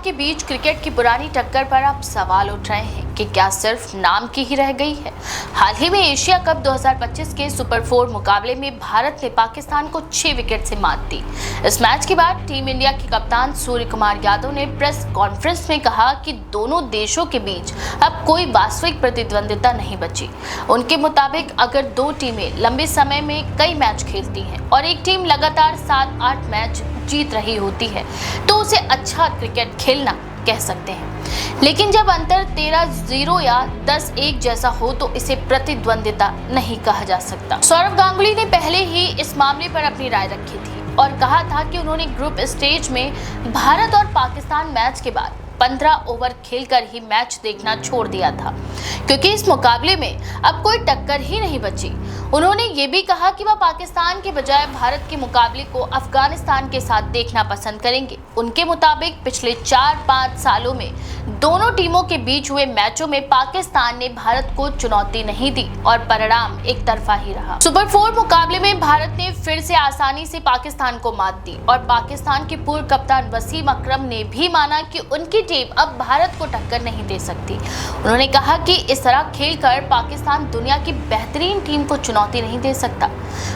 के बीच क्रिकेट की पुरानी टक्कर पर अब सवाल उठ रहे हैं कि क्या सिर्फ नाम की ही रह गई है। हाल ही में एशिया कप 2025 के सुपर 4 मुकाबले में भारत ने पाकिस्तान को 6 विकेट से मात दी। इस मैच के बाद टीम इंडिया के कप्तान सूर्य कुमार यादव ने प्रेस कॉन्फ्रेंस में कहा कि दोनों देशों के बीच अब कोई वास्तविक प्रतिद्वंदिता नहीं बची। उनके मुताबिक अगर दो टीमें लंबे समय में कई मैच खेलती हैं और एक टीम लगातार 7-8 मैच जीत रही होती है तो उसे अच्छा क्रिकेट खेलना कह सकते हैं, लेकिन जब अंतर 13-0 या 10-1 जैसा हो तो इसे प्रतिद्वंदिता नहीं कहा जा सकता। सौरव गांगुली ने पहले ही इस मामले पर अपनी राय रखी थी और कहा था कि उन्होंने ग्रुप स्टेज में भारत और पाकिस्तान मैच के बाद 15 ओवर खेलकर ही मैच देखना छोड़ दिया था, क्योंकि इस मुकाबले में अब कोई टक्कर ही नहीं बची। उन्होंने ये भी कहा कि वह पाकिस्तान के बजाय भारत के मुकाबले को अफगानिस्तान के साथ देखना पसंद करेंगे। उनके मुताबिक पिछले 4-5 सालों में दोनों टीमों के बीच हुए मैचों में पाकिस्तान ने भारत को चुनौती नहीं दी और परिणाम एक तरफा ही रहा। सुपर 4 मुकाबले में भारत ने फिर से आसानी से पाकिस्तान को मात दी और पाकिस्तान के पूर्व कप्तान वसीम अकरम ने भी माना कि उनकी टीम अब भारत को टक्कर नहीं दे सकती। उन्होंने कहा कि इस तरह खेलकर पाकिस्तान दुनिया की बेहतरीन टीम को चुनौती नहीं दे सकता।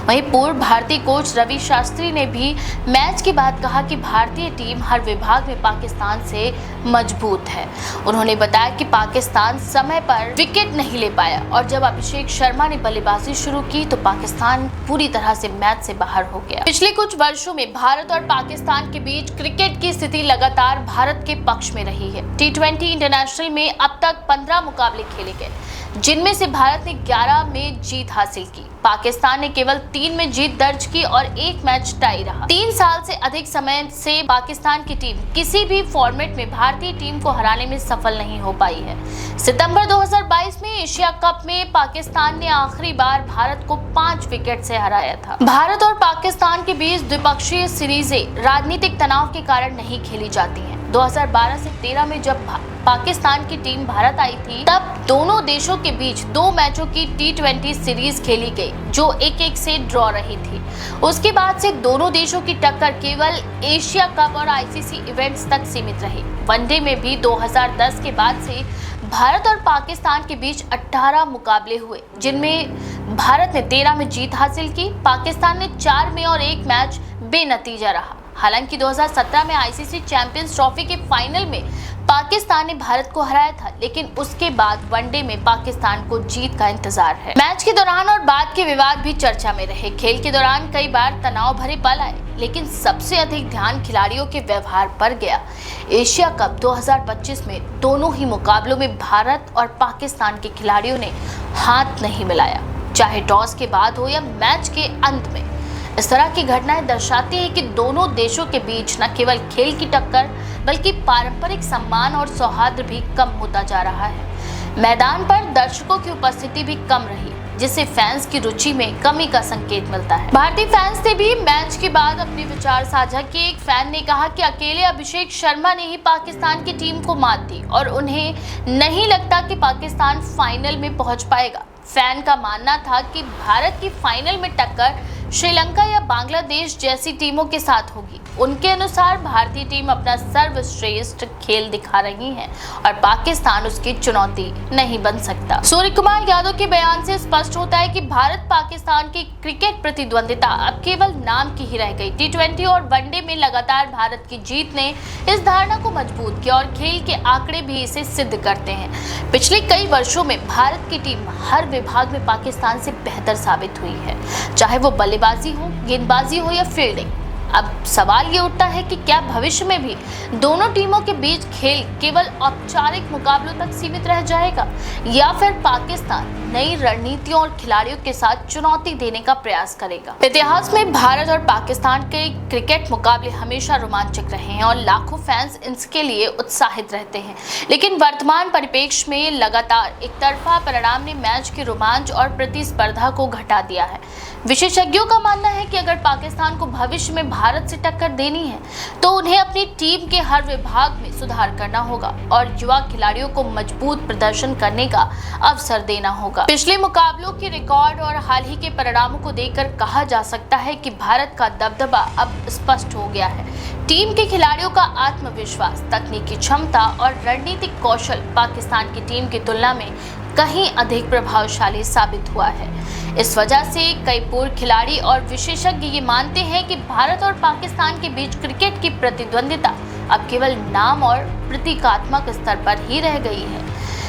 वहीं पूर्व भारतीय कोच रवि शास्त्री ने भी मैच के बाद कहा कि भारतीय टीम हर विभाग में पाकिस्तान से मजबूत है। उन्होंने बताया कि पाकिस्तान समय पर विकेट नहीं ले पाया और जब अभिषेक शर्मा ने बल्लेबाजी शुरू की तो पाकिस्तान पूरी तरह से मैच से बाहर हो गया। पिछले कुछ वर्षों में भारत और पाकिस्तान के बीच क्रिकेट की स्थिति लगातार भारत के पक्ष में रही है। T20 इंटरनेशनल में अब तक 15 मुकाबले खेले गए, जिनमें से भारत ने 11 में जीत हासिल की। पाकिस्तान ने केवल 3 में जीत दर्ज की और 1 मैच टाई रहा। 3 साल से अधिक समय से पाकिस्तान की टीम किसी भी फॉर्मेट में भारतीय टीम को हराने में सफल नहीं हो पाई है। सितंबर 2022 में एशिया कप में पाकिस्तान ने आखिरी बार भारत को 5 विकेट से हराया था। भारत और पाकिस्तान के बीच द्विपक्षीय सीरीजें राजनीतिक तनाव के कारण नहीं खेली जाती हैं। 2012 से 13 में जब पाकिस्तान की टीम भारत आई थी तब दोनों देशों के बीच 2 मैचों की T20 सीरीज खेली गई जो 1-1 से ड्रॉ रही थी। उसके बाद से दोनों देशों की टक्कर केवल एशिया कप और ICC इवेंट्स तक सीमित रही। वनडे में भी 2010 के बाद से भारत और पाकिस्तान के बीच 18 मुकाबले हुए, जिनमें भारत ने 13 में जीत हासिल की, पाकिस्तान ने 4 में और 1 मैच बेनतीजा रहा। हालांकि 2017 में ICC चैंपियंस ट्रॉफी के फाइनल में पाकिस्तान ने भारत को हराया था, लेकिन उसके बाद वनडे में पाकिस्तान को जीत का इंतजार है। मैच के दौरान और बाद के विवाद भी चर्चा में रहे। खेल के दौरान कई बार तनाव भरे पल आए, लेकिन सबसे अधिक ध्यान खिलाड़ियों के व्यवहार पर गया। एशिया कप 2025 में दोनों ही मुकाबलों में भारत और पाकिस्तान के खिलाड़ियों ने हाथ नहीं मिलाया, चाहे टॉस के बाद हो या मैच के अंत में। इस तरह की घटनाएं दर्शाती है कि दोनों देशों के बीच न केवल खेल की टक्कर बल्कि पारंपरिक सम्मान और सौहार्द भी कम होता जा रहा है। मैदान पर दर्शकों की उपस्थिति भी कम रही, जिससे फैंस की रुचि में कमी का संकेत मिलता है। भारतीय फैंस ने भी मैच के बाद अपने विचार साझा किए। एक फैन ने कहा कि अकेले अभिषेक शर्मा ने ही पाकिस्तान की टीम को मात दी और उन्हें नहीं लगता कि पाकिस्तान फाइनल में पहुंच पाएगा। फैन का मानना था कि भारत की फाइनल में टक्कर श्रीलंका या बांग्लादेश जैसी टीमों के साथ होगी। उनके अनुसार भारतीय टीम अपना सर्वश्रेष्ठ खेल दिखा रही है और पाकिस्तान उसकी चुनौती नहीं बन सकता। सूर्य कुमार यादव के बयान से स्पष्ट होता है कि भारत पाकिस्तान की क्रिकेट प्रतिद्वंदिता अब केवल नाम की ही रह गई। T20 और वनडे में लगातार भारत की जीत ने इस धारणा को मजबूत किया और खेल के आंकड़े भी इसे सिद्ध करते हैं। पिछले कई वर्षों में भारत की टीम हर विभाग में पाकिस्तान से बेहतर साबित हुई है, चाहे वो बल्लेबाजी हो, गेंदबाजी हो या फील्डिंग। अब सवाल ये उठता है कि क्या भविष्य में भी दोनों टीमों के बीच खेल केवल औपचारिक मुकाबलों तक सीमित रह जाएगा या फिर पाकिस्तान नई रणनीतियों और खिलाड़ियों के साथ चुनौती देने का प्रयास करेगा। इतिहास में भारत और पाकिस्तान के क्रिकेट मुकाबले हमेशा रोमांचक रहे हैं और लाखों फैंस इसके लिए उत्साहित रहते हैं, लेकिन वर्तमान परिप्रेक्ष्य में लगातार एक तरफा परिणाम ने मैच के रोमांच और प्रतिस्पर्धा को घटा दिया है। विशेषज्ञों का मानना है कि अगर पाकिस्तान को भविष्य में भारत से टक्कर देनी है तो उन्हें अपनी टीम के हर विभाग में सुधार करना होगा और युवा खिलाड़ियों को मजबूत प्रदर्शन करने का अवसर देना होगा। पिछले मुकाबलों के रिकॉर्ड और हाल ही के परिणामों को देखकर कहा जा सकता है कि भारत का दबदबा अब स्पष्ट हो गया है। टीम के खिलाड़ियों का आत्मविश्वास, तकनीकी क्षमता और रणनीतिक कौशल पाकिस्तान की टीम की तुलना में कहीं अधिक प्रभावशाली साबित हुआ है। इस वजह से कई पूर्व खिलाड़ी और विशेषज्ञ ये मानते हैं कि भारत और पाकिस्तान के बीच क्रिकेट की प्रतिद्वंदिता अब केवल नाम और प्रतीकात्मक स्तर पर ही रह गई है,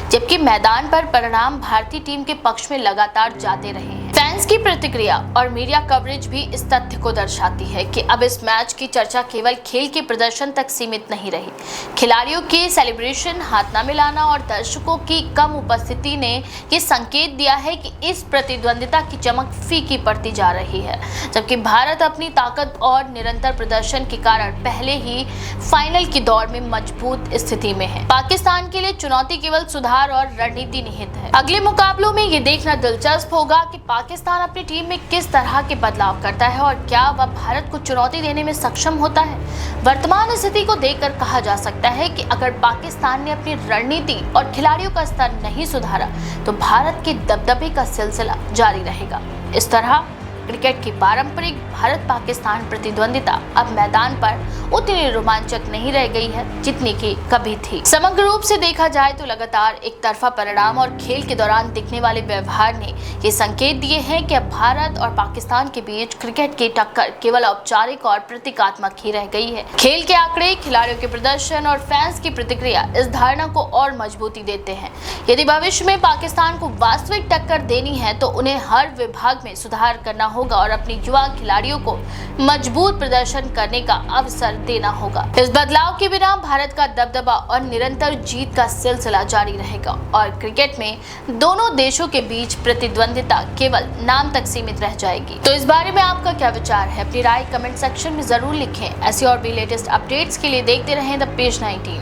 जबकि मैदान पर परिणाम भारतीय टीम के पक्ष में लगातार जाते रहे हैं। फैंस की प्रतिक्रिया और मीडिया कवरेज भी इस तथ्य को दर्शाती है कि अब इस मैच की चर्चा केवल खेल के प्रदर्शन तक सीमित नहीं रही। खिलाड़ियों के सेलिब्रेशन, हाथ न मिलाना और दर्शकों की कम उपस्थिति ने ये संकेत दिया है कि इस प्रतिद्वंदिता की चमक फीकी पड़ती जा रही है, जबकि भारत अपनी ताकत और निरंतर प्रदर्शन के कारण पहले ही फाइनल की दौड़ में मजबूत स्थिति में है। पाकिस्तान के लिए चुनौती केवल सुधार और रणनीति निहित है। अगले मुकाबलों में ये देखना दिलचस्प होगा कि पाकिस्तान अपनी टीम में किस तरह के बदलाव करता है और क्या वह भारत को चुनौती देने में सक्षम होता है। वर्तमान स्थिति को देखकर कहा जा सकता है कि अगर पाकिस्तान ने अपनी रणनीति और खिलाड़ियों का स्तर नहीं सुधारा तो भारत के दबदबे का सिलसिला जारी रहेगा। इस तरह क्रिकेट की पारंपरिक भारत पाकिस्तान प्रतिद्वंदिता अब मैदान पर उतनी रोमांचक नहीं रह गई है जितनी कि कभी थी। समग्र रूप से देखा जाए तो लगातार एक तरफा परिणाम और खेल के दौरान दिखने वाले व्यवहार ने ये संकेत दिए हैं कि अब भारत और पाकिस्तान के बीच क्रिकेट की टक्कर केवल औपचारिक और प्रतीकात्मक ही रह गई है। खेल के आंकड़े, खिलाड़ियों के प्रदर्शन और फैंस की प्रतिक्रिया इस धारणा को और मजबूती देते हैं। यदि भविष्य में पाकिस्तान को वास्तविक टक्कर देनी है तो उन्हें हर विभाग में सुधार करना होगा और अपने युवा खिलाड़ियों को मजबूत प्रदर्शन करने का अवसर देना होगा। इस बदलाव के बिना भारत का दबदबा और निरंतर जीत का सिलसिला जारी रहेगा और क्रिकेट में दोनों देशों के बीच प्रतिद्वंदिता केवल नाम तक सीमित रह जाएगी। तो इस बारे में आपका क्या विचार है? अपनी राय कमेंट सेक्शन में जरूर लिखें। ऐसी और भी लेटेस्ट अपडेट्स के लिए देखते रहें द पेज 19।